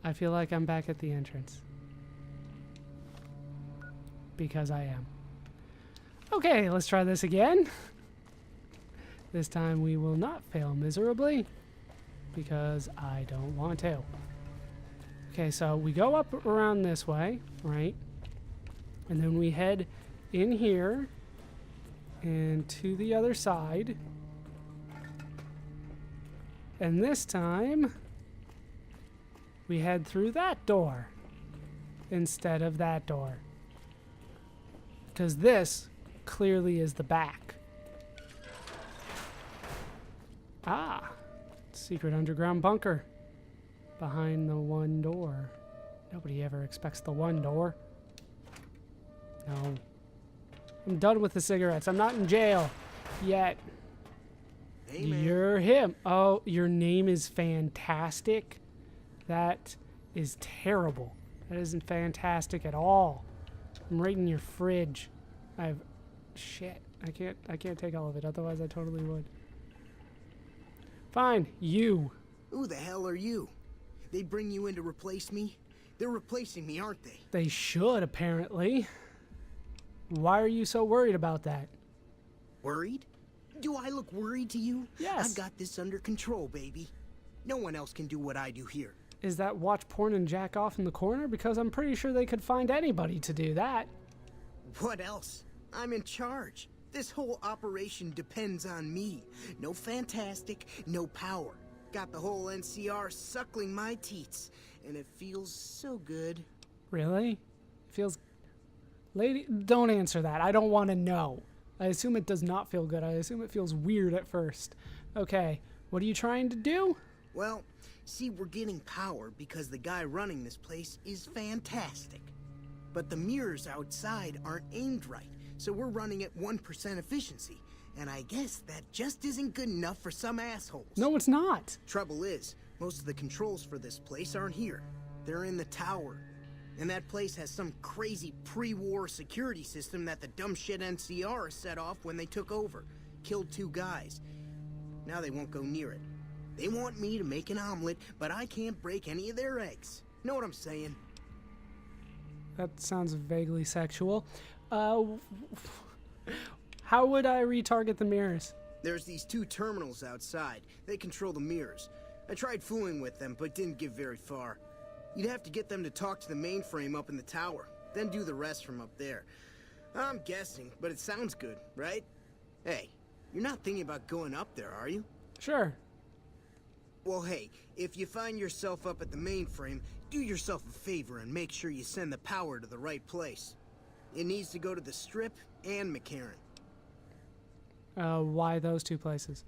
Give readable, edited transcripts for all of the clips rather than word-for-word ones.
I feel like I'm back at the entrance. Because I am. Okay, let's try this again. This time we will not fail miserably. Because I don't want to. Okay, so we go up around this way, right? And then we head in here and to the other side. And this time we head through that door instead of that door. Because this clearly is the back. Ah, secret underground bunker behind the one door. Nobody ever expects the one door. No. I'm done with the cigarettes. I'm not in jail yet. Hey, man. You're him. Oh, your name is Fantastic? That is terrible. That isn't fantastic at all. I'm right in your fridge. Shit. I can't take all of it, otherwise I totally would. Fine, you. Who the hell are you? They bring you in to replace me? They're replacing me, aren't they? They should, apparently. Why are you so worried about that? Worried? Do I look worried to you? Yes. I've got this under control, baby. No one else can do what I do here. Is that watch porn and jack off in the corner? Because I'm pretty sure they could find anybody to do that. What else? I'm in charge. This whole operation depends on me. No Fantastic, no power. Got the whole NCR suckling my teats, and it feels so good. Really? Feels... Lady, don't answer that. I don't want to know. I assume it does not feel good. I assume it feels weird at first. Okay, what are you trying to do? Well, see, we're getting power because the guy running this place is fantastic. But the mirrors outside aren't aimed right, so we're running at 1% efficiency. And I guess that just isn't good enough for some assholes. No, it's not. Trouble is, most of the controls for this place aren't here. They're in the tower. And that place has some crazy pre-war security system that the dumb shit NCR set off when they took over. Killed 2 guys. Now they won't go near it. They want me to make an omelet, but I can't break any of their eggs. Know what I'm saying? That sounds vaguely sexual. How would I retarget the mirrors? There's these 2 terminals outside. They control the mirrors. I tried fooling with them, but didn't get very far. You'd have to get them to talk to the mainframe up in the tower, then do the rest from up there. I'm guessing, but it sounds good, right? Hey, you're not thinking about going up there, are you? Sure. Well, hey, if you find yourself up at the mainframe, do yourself a favor and make sure you send the power to the right place. It needs to go to the Strip and McCarran. Why those 2 places?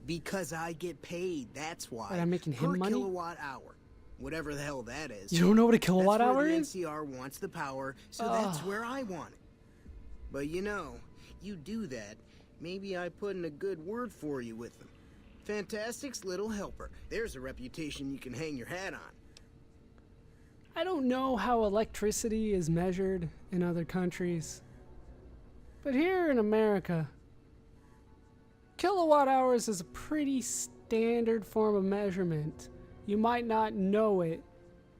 Because I get paid, that's why. And I'm making him per money? kilowatt hour. Whatever the hell that is. You don't know what a kilowatt that's hour where the is? NCR wants the power, so that's where I want it. But you know, you do that, maybe I put in a good word for you with them. Fantastic's little helper. There's a reputation you can hang your hat on. I don't know how electricity is measured in other countries. But here in America, kilowatt hours is a pretty standard form of measurement. You might not know it,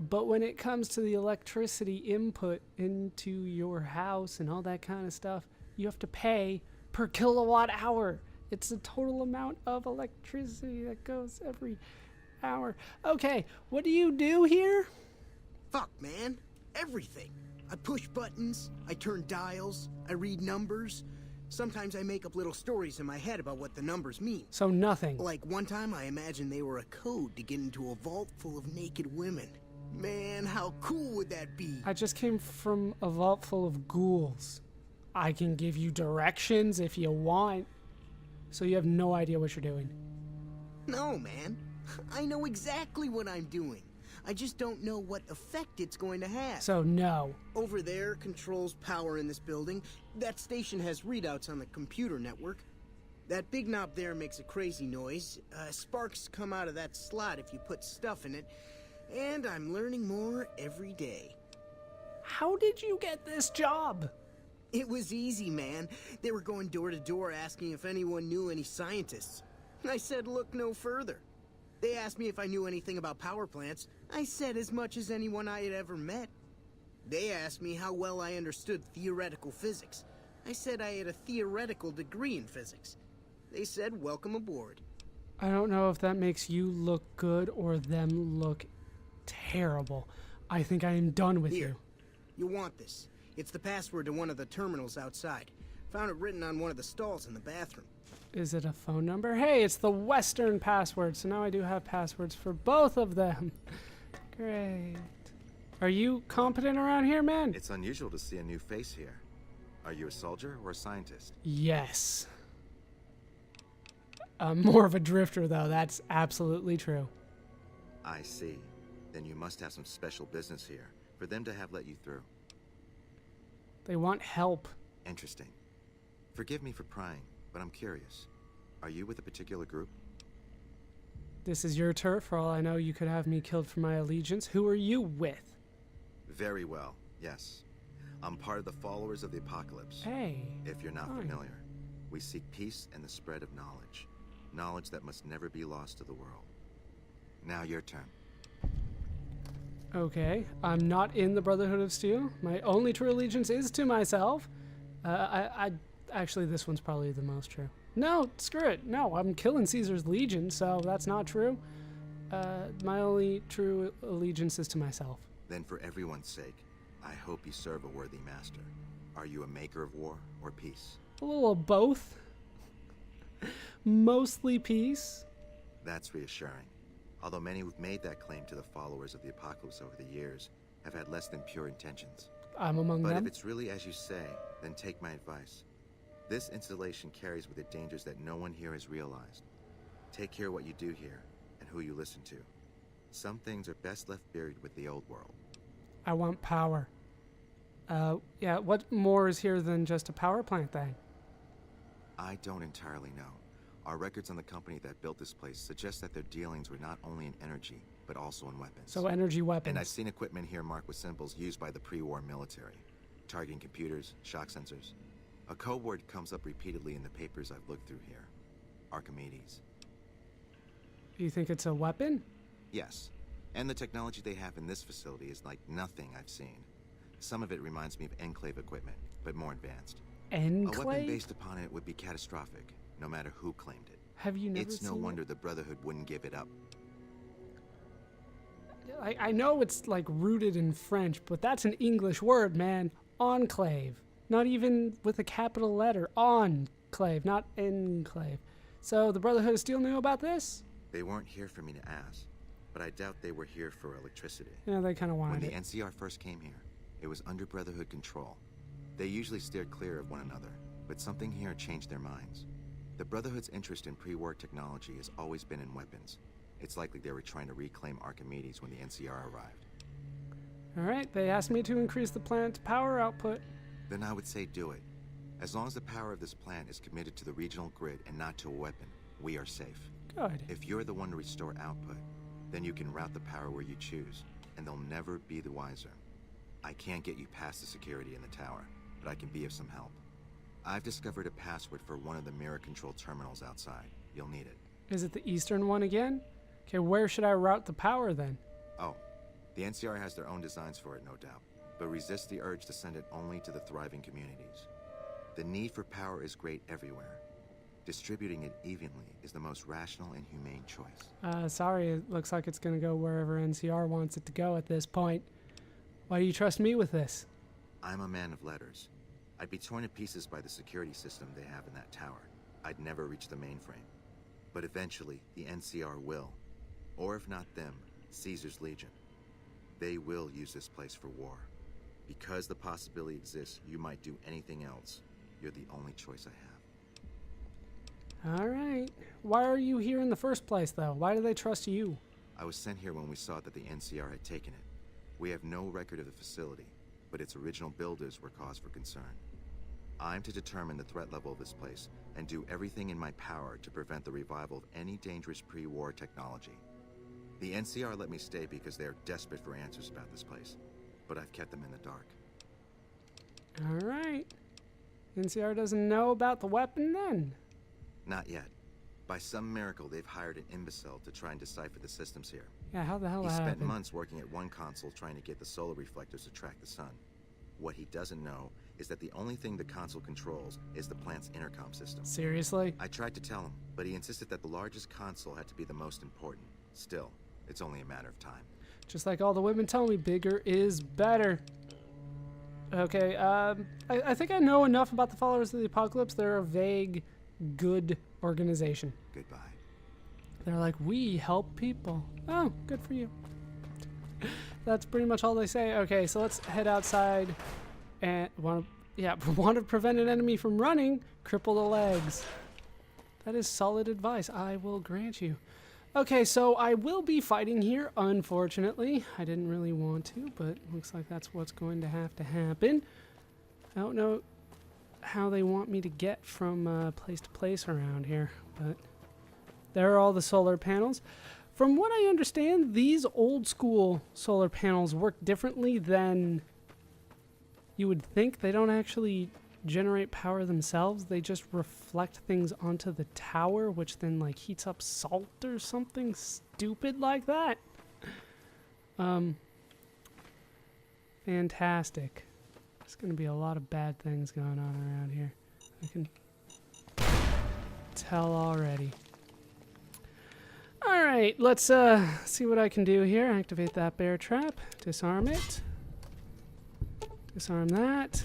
but when it comes to the electricity input into your house and all that kind of stuff, you have to pay per kilowatt hour. It's the total amount of electricity that goes every hour. Okay, what do you do here? Fuck, man. Everything. I push buttons, I turn dials, I read numbers. Sometimes I make up little stories in my head about what the numbers mean. So nothing. Like one time I imagined they were a code to get into a vault full of naked women. Man, how cool would that be? I just came from a vault full of ghouls. I can give you directions if you want. So you have no idea what you're doing. No, man. I know exactly what I'm doing. I just don't know what effect it's going to have. So no. Over there controls power in this building. That station has readouts on the computer network. That big knob there makes a crazy noise. Sparks come out of that slot if you put stuff in it. And I'm learning more every day. How did you get this job? It was easy, man. They were going door to door asking if anyone knew any scientists. I said look no further. They asked me if I knew anything about power plants. I said as much as anyone I had ever met. They asked me how well I understood theoretical physics. I said I had a theoretical degree in physics. They said, welcome aboard. I don't know if that makes you look good or them look terrible. I think I am done with Here, you. you'll want this. It's the password to one of the terminals outside. Found it written on one of the stalls in the bathroom. Is it a phone number? Hey, it's the Western password, so now I do have passwords for both of them. Great. Are you competent around here, man? It's unusual to see a new face here. Are you a soldier or a scientist? Yes. I'm more of a drifter, though. That's absolutely true. I see. Then you must have some special business here for them to have let you through. They want help. Interesting. Forgive me for prying, but I'm curious. Are you with a particular group? This is your turf. For all I know, you could have me killed for my allegiance. Who are you with? Very well, yes. I'm part of the followers of the apocalypse. Hey. If you're not fine. familiar, we seek peace and the spread of knowledge. Knowledge that must never be lost to the world. Now your turn. Okay. I'm not in the Brotherhood of Steel. My only true allegiance is to myself. Actually, this one's probably the most true. No, screw it. No, I'm killing Caesar's legion, so that's not true. My only true allegiance is to myself. Then for everyone's sake, I hope you serve a worthy master. Are you a maker of war or peace? A little of both. Mostly peace. That's reassuring. Although many who've made that claim to the followers of the apocalypse over the years have had less than pure intentions. I'm among But them. if it's really as you say, then take my advice. This installation carries with it dangers that no one here has realized. Take care what you do here and who you listen to. Some things are best left buried with the old world. I want power. Yeah, what more is here than just a power plant thing? I don't entirely know. Our records on the company that built this place suggest that their dealings were not only in energy, but also in weapons. So energy weapons. And I've seen equipment here marked with symbols used by the pre-war military. Targeting computers, shock sensors. A code word comes up repeatedly in the papers I've looked through here. Archimedes. You think it's a weapon? Yes. And the technology they have in this facility is like nothing I've seen. Some of it reminds me of Enclave equipment, but more advanced. Enclave? A weapon based upon it would be catastrophic, no matter who claimed it. Have you never It's seen no it? wonder the Brotherhood wouldn't give it up. I know it's like rooted in French, but that's an English word, man. Enclave. Not even with a capital letter. Enclave, not enclave. So the Brotherhood of Steel knew about this? They weren't here for me to ask, but I doubt they were here for electricity. Yeah, they kind of When wanted the it. NCR first came here, it was under Brotherhood control. They usually steered clear of one another, but something here changed their minds. The Brotherhood's interest in pre-war technology has always been in weapons. It's likely they were trying to reclaim Archimedes when the NCR arrived. Alright, they asked me to increase the plant's power output. Then I would say do it. As long as the power of this plant is committed to the regional grid and not to a weapon, we are safe. Good. If you're the one to restore output, then you can route the power where you choose, and they'll never be the wiser. I can't get you past the security in the tower, but I can be of some help. I've discovered a password for one of the mirror control terminals outside. You'll need it. Is it the eastern one again? Okay, where should I route the power then? Oh, the NCR has their own designs for it, no doubt, but resist the urge to send it only to the thriving communities. The need for power is great everywhere. Distributing it evenly is the most rational and humane choice. Sorry, it looks like it's gonna go wherever NCR wants it to go at this point. Why do you trust me with this? I'm a man of letters. I'd be torn to pieces by the security system they have in that tower. I'd never reach the mainframe. But eventually, the NCR will. Or if not them, Caesar's Legion. They will use this place for war. Because the possibility exists you might do anything else, you're the only choice I have. Alright. Why are you here in the first place, though? Why do they trust you? I was sent here when we saw that the NCR had taken it. We have no record of the facility, but its original builders were cause for concern. I'm to determine the threat level of this place and do everything in my power to prevent the revival of any dangerous pre-war technology. The NCR let me stay because they are desperate for answers about this place, but I've kept them in the dark. Alright. NCR doesn't know about the weapon then? Not yet. By some miracle, they've hired an imbecile to try and decipher the systems here. Yeah, how the hell He that spent happened? months working at one console trying to get the solar reflectors to track the sun. What he doesn't know is that the only thing the console controls is the plant's intercom system. Seriously? I tried to tell him, but he insisted that the largest console had to be the most important. Still, it's only a matter of time. Just like all the women tell me, bigger is better. Okay, I think I know enough about the Followers of the Apocalypse. They're a vague, good organization. Goodbye. They're like, we help people. Oh, good for you. That's pretty much all they say. Okay, so let's head outside and want to prevent an enemy from running, cripple the legs. That is solid advice. I will grant you. Okay, so I will be fighting here, unfortunately. I didn't really want to, but looks like that's what's going to have to happen. I don't know how they want me to get from place to place around here, but there are all the solar panels. From what I understand, these old school solar panels work differently than you would think. They don't actually generate power themselves. They just reflect things onto the tower, which then like heats up salt or something stupid like that. Fantastic. There's going to be a lot of bad things going on around here. I can tell already. Alright, let's see what I can do here. Activate that bear trap. Disarm it. Disarm that.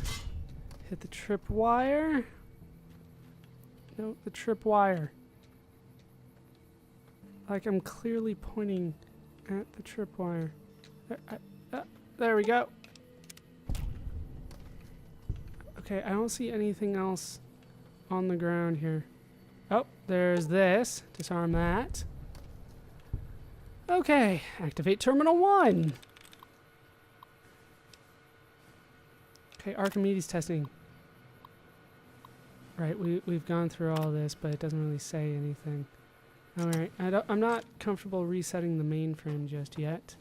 Hit the trip wire. No, the trip wire. Like I'm clearly pointing at the trip wire. There we go. Okay, I don't see anything else on the ground here. Oh, there's this. Disarm that. Okay, activate Terminal 1. Okay, Archimedes testing. Right, we've gone through all this, but it doesn't really say anything. Alright, I'm not comfortable resetting the mainframe just yet.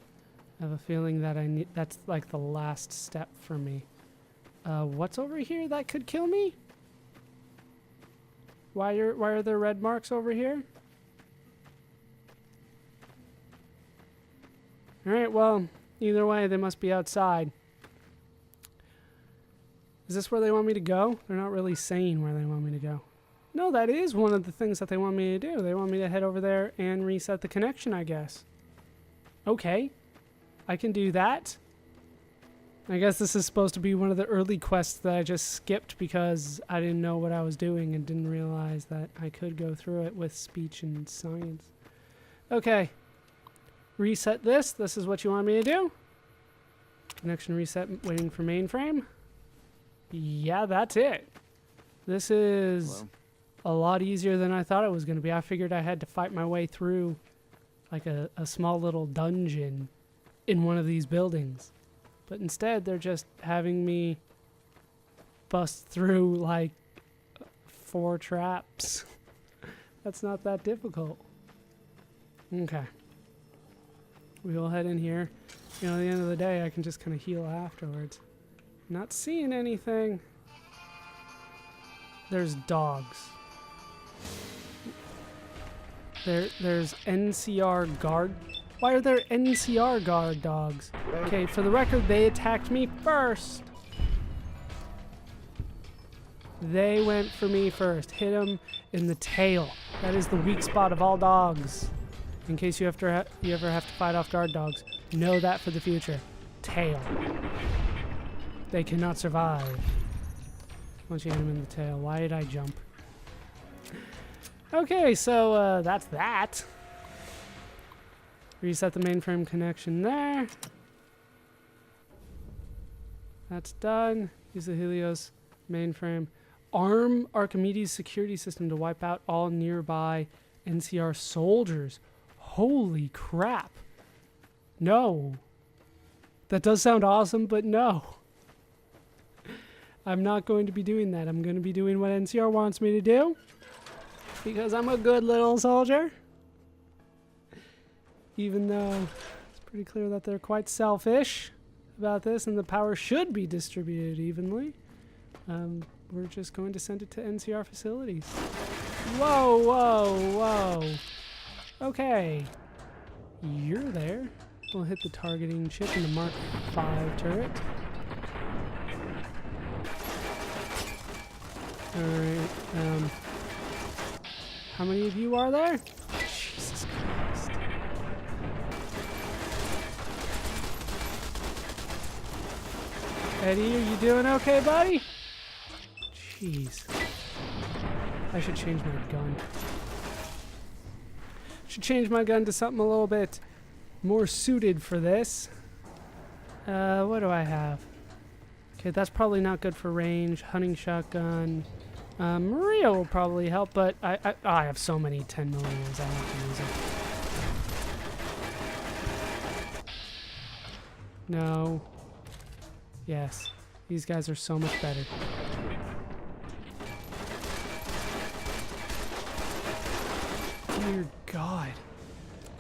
I have a feeling that that's like the last step for me. What's over here that could kill me? Why are there red marks over here? Alright, well, either way, they must be outside. Is this where they want me to go? They're not really saying where they want me to go. No, that is one of the things that they want me to do. They want me to head over there and reset the connection, I guess. Okay. I can do that. I guess this is supposed to be one of the early quests that I just skipped because I didn't know what I was doing and didn't realize that I could go through it with speech and science. Okay. Reset this. This is what you want me to do. Connection reset, waiting for mainframe. Yeah, that's it. This is a lot easier than I thought it was going to be. I figured I had to fight my way through like a small little dungeon in one of these buildings. But instead, they're just having me bust through like 4 traps. That's not that difficult. Okay. We'll head in here. You know, at the end of the day, I can just kind of heal afterwards. Not seeing anything. There's dogs. There's NCR guard. Why are there NCR guard dogs? Okay, for the record, they attacked me first. They went for me first. Hit them in the tail. That is the weak spot of all dogs. In case you ever have to fight off guard dogs, know that for the future. Tail. They cannot survive once you hit them in the tail. Why did I jump? Okay, so that's that. Reset the mainframe connection there. That's done. Use the Helios mainframe. Arm Archimedes security system to wipe out all nearby NCR soldiers. Holy crap. No. That does sound awesome, but no. I'm not going to be doing that. I'm going to be doing what NCR wants me to do. Because I'm a good little soldier. Even though it's pretty clear that they're quite selfish about this and the power should be distributed evenly. We're just going to send it to NCR facilities. Whoa, whoa, whoa. Okay. You're there. We'll hit the targeting chip in the Mark 5 turret. Alright, how many of you are there? Jesus Christ. Eddie, are you doing okay, buddy? Jeez. I should change my gun. Should change my gun to something a little bit more suited for this. What do I have? Okay, that's probably not good for range. Hunting shotgun. Maria will probably help, but I have so many 10 millimeters. I have to use it. No. Yes. These guys are so much better. Dear God.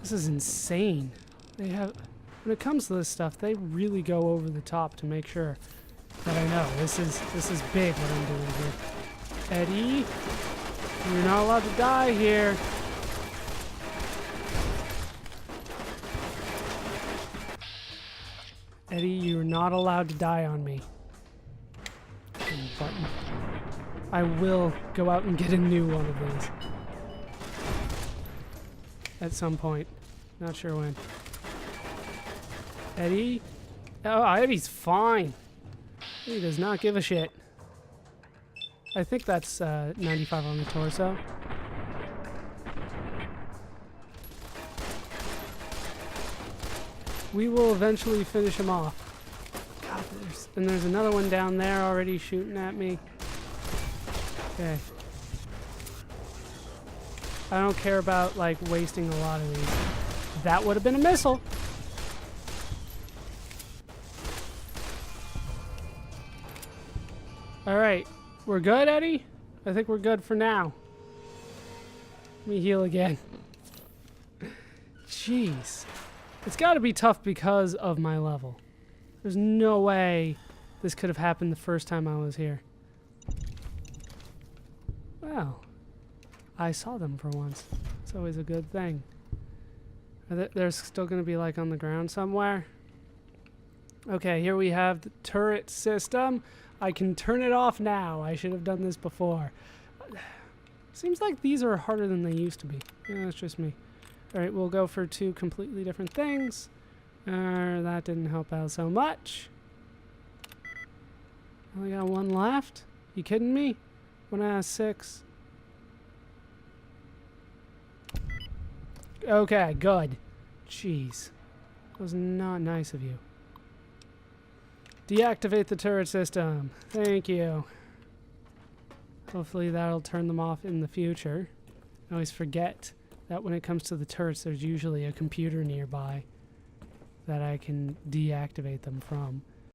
This is insane. They have... When it comes to this stuff, they really go over the top to make sure that I know. This is big what I'm doing here. Eddie, you're not allowed to die here. Eddie, you're not allowed to die on me. Button. I will go out and get a new one of these. At some point. Not sure when. Eddie? Oh, Eddie's fine. He does not give a shit. I think that's 95 on the torso. We will eventually finish him off. God, there's another one down there already shooting at me. Okay. I don't care about, like, wasting a lot of these. That would have been a missile. Alright. We're good, Eddie? I think we're good for now. Let me heal again. Jeez. It's got to be tough because of my level. There's no way this could have happened the first time I was here. Well, I saw them for once. It's always a good thing. They're still going to be like on the ground somewhere. Okay, here we have the turret system. I can turn it off now. I should have done this before. Seems like these are harder than they used to be. Yeah, that's just me. Alright, we'll go for two completely different things. That didn't help out so much. Only got one left? You kidding me? 1 out of 6. Okay, good. Jeez. That was not nice of you. Deactivate the turret system. Thank you. Hopefully that'll turn them off in the future. I always forget that when it comes to the turrets, there's usually a computer nearby that I can deactivate them from.